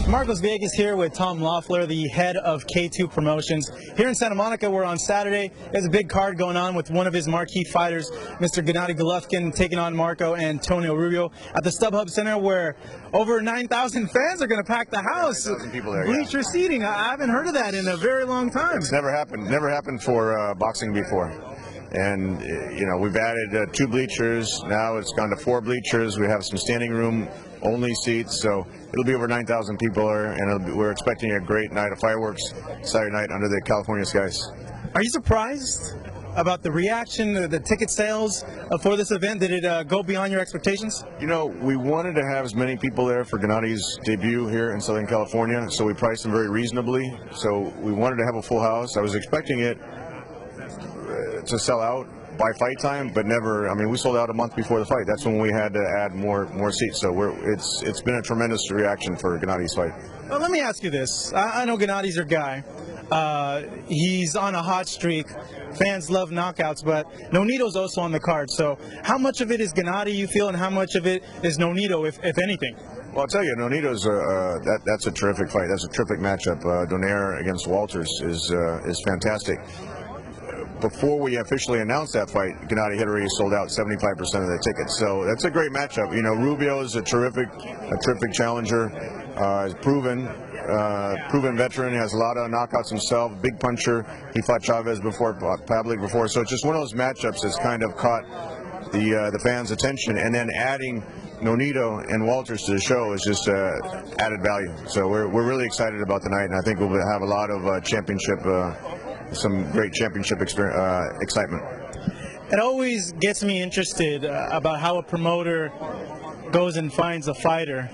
Marcos Villegas here with Tom Loeffler, the head of K2 Promotions. Here in Santa Monica, we're on Saturday. There's a big card going on with one of his marquee fighters, Mr. Gennady Golovkin, taking on Marco Antonio Rubio at the StubHub Center, where over 9,000 fans are going to pack the house. 9,000 people there, bleacher seating. I haven't heard of that in a very long time. It's never happened. Never happened for boxing before. And, you know, we've added 2 bleachers. Now it's gone to 4 bleachers. We have some standing room only seats. So it'll be over 9,000 people there. And we're expecting a great night of fireworks Saturday night under the California skies. Are you surprised about the reaction, the ticket sales for this event? Did it go beyond your expectations? You know, we wanted to have as many people there for Gennady's debut here in Southern California. So we priced them very reasonably. So we wanted to have a full house. I was expecting it to sell out by fight time, but never. I mean, we sold out a month before the fight. That's when we had to add more seats. So it's been a tremendous reaction for Gennady's fight. Well, let me ask you this. I know Gennady's your guy. He's on a hot streak. Fans love knockouts, but Nonito's also on the card. So how much of it is Gennady, you feel, and how much of it is Nonito, if anything? Well, I'll tell you, Nonito's that's a terrific fight. That's a terrific matchup. Donaire against Walters is fantastic. Before we officially announced that fight, Gennady had already sold out 75% of the tickets. So that's a great matchup. You know, Rubio is a terrific challenger. Is proven veteran. Has a lot of knockouts himself. Big puncher. He fought Chavez before, Pavlik before. So it's just one of those matchups that's kind of caught the fans' attention. And then adding Nonito and Walters to the show is just added value. So we're really excited about the night, and I think we'll have a lot of championship. Some great championship excitement. It always gets me interested about how a promoter goes and finds a fighter.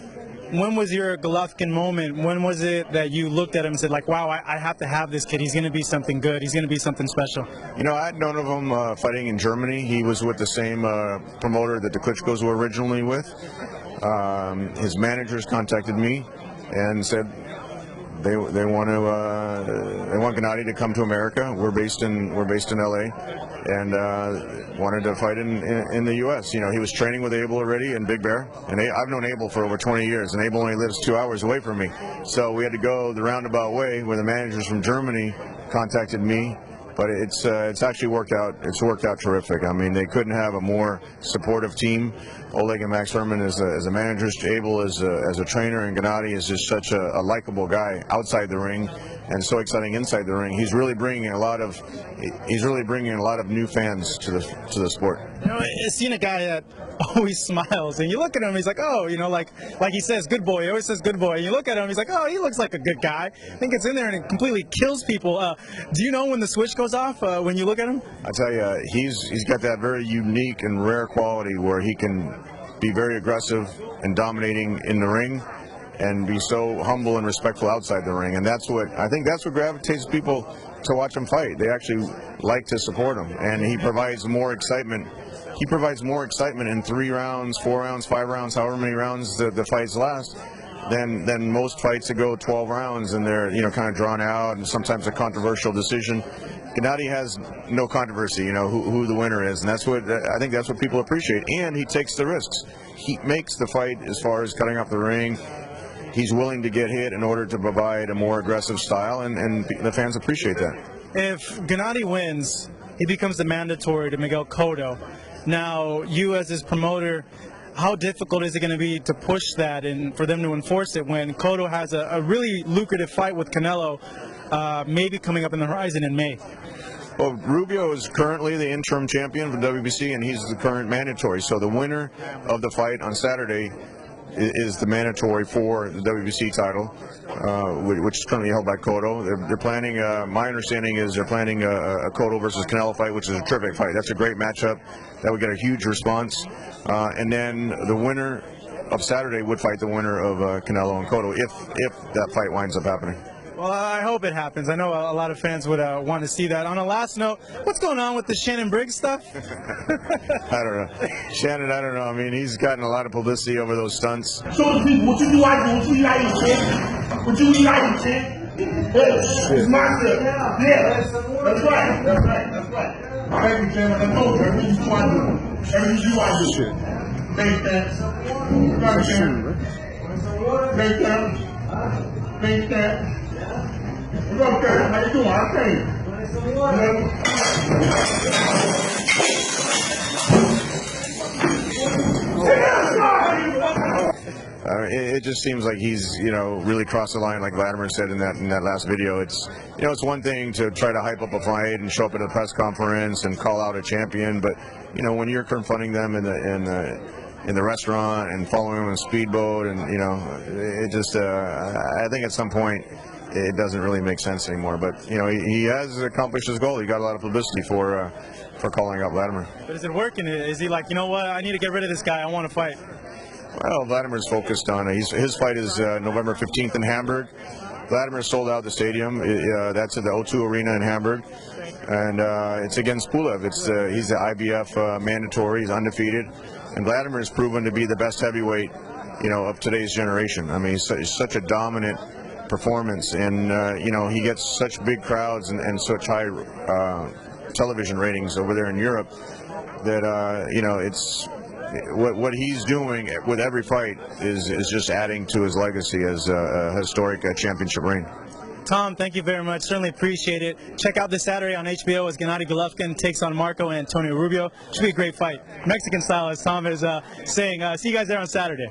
When was your Golovkin moment? When was it that you looked at him and said, like, wow, I have to have this kid. He's going to be something good. He's going to be something special. You know, I had known of him fighting in Germany. He was with the same promoter that the Klitschko's were originally with. His managers contacted me and said, They want Gennady to come to America. We're based in LA, and wanted to fight in the U.S. You know, he was training with Abel already in Big Bear, and I've known Abel for over 20 years, and Abel only lives 2 hours away from me. So we had to go the roundabout way, where the managers from Germany contacted me. But it's actually worked out. It's worked out terrific. I mean, they couldn't have a more supportive team. Oleg and Max Herman as a manager, Abel as a trainer, and Gennady is just such a likable guy outside the ring, and so exciting inside the ring. He's really bringing a lot of new fans to the sport. You know, I've seen a guy that always smiles, and you look at him, he's like, oh, you know, like he says, good boy. He always says good boy. And you look at him, he's like, oh, he looks like a good guy. I think it's in there, and it completely kills people. Do you know when the switch goes off when you look at him? I tell you, he's got that very unique and rare quality where he can be very aggressive and dominating in the ring, and be so humble and respectful outside the ring. And I think that's what gravitates people to watch him fight. They actually like to support him, and he provides more excitement. He provides more excitement in 3 rounds, 4 rounds, 5 rounds, however many rounds the fights last, than most fights that go 12 rounds, and they're, you know, kind of drawn out and sometimes a controversial decision. Gennady has no controversy, you know, who the winner is, and I think that's what people appreciate. And he takes the risks. He makes the fight as far as cutting off the ring. He's willing to get hit in order to provide a more aggressive style, and the fans appreciate that. If Gennady wins, he becomes the mandatory to Miguel Cotto. Now, you as his promoter, how difficult is it going to be to push that and for them to enforce it when Cotto has a really lucrative fight with Canelo, maybe coming up in the horizon in May? Well, Rubio is currently the interim champion for WBC, and he's the current mandatory. So the winner of the fight on Saturday is the mandatory for the WBC title, which is currently held by Cotto. They're planning, my understanding is they're planning a Cotto versus Canelo fight, which is a terrific fight. That's a great matchup. That would get a huge response. And then the winner of Saturday would fight the winner of Canelo and Cotto if that fight winds up happening. Well, I hope it happens. I know a lot of fans would want to see that. On a last note, what's going on with the Shannon Briggs stuff? I don't know. Shannon, I don't know. I mean, he's gotten a lot of publicity over those stunts. Show the people what you do, I do. What you eat, I eat, kid. What you eat, I eat, kid. It's my shit. Yeah, that's right. That's right. That's right. Thank you, Shannon. I told you. Everything you do, I do. Everything you do, I do. Thanks, man. Thanks, man. Thanks, man. Thanks, Dad. What's up, Dad? How you doing? I tell you. It just seems like he's, really crossed the line, like Vladimir said in that last video. It's, it's one thing to try to hype up a fight and show up at a press conference and call out a champion, but when you're confronting them in the restaurant and following them on a speedboat, and it just, I think at some point it doesn't really make sense anymore. But he has accomplished his goal. He got a lot of publicity for calling out Vladimir. But is it working? Is he like, you know what? I need to get rid of this guy. I want to fight. Well, Vladimir's focused on his fight is November 15th in Hamburg. Vladimir sold out the stadium. That's at the O2 Arena in Hamburg, and it's against Pulev. He's the IBF mandatory. He's undefeated, and Vladimir has proven to be the best heavyweight, of today's generation. I mean, he's such a dominant performance, and he gets such big crowds and such high television ratings over there in Europe that it's. What he's doing with every fight is just adding to his legacy as a historic championship reign. Tom, thank you very much. Certainly appreciate it. Check out this Saturday on HBO as Gennady Golovkin takes on Marco Antonio Rubio. Should be a great fight. Mexican style, as Tom is saying. See you guys there on Saturday.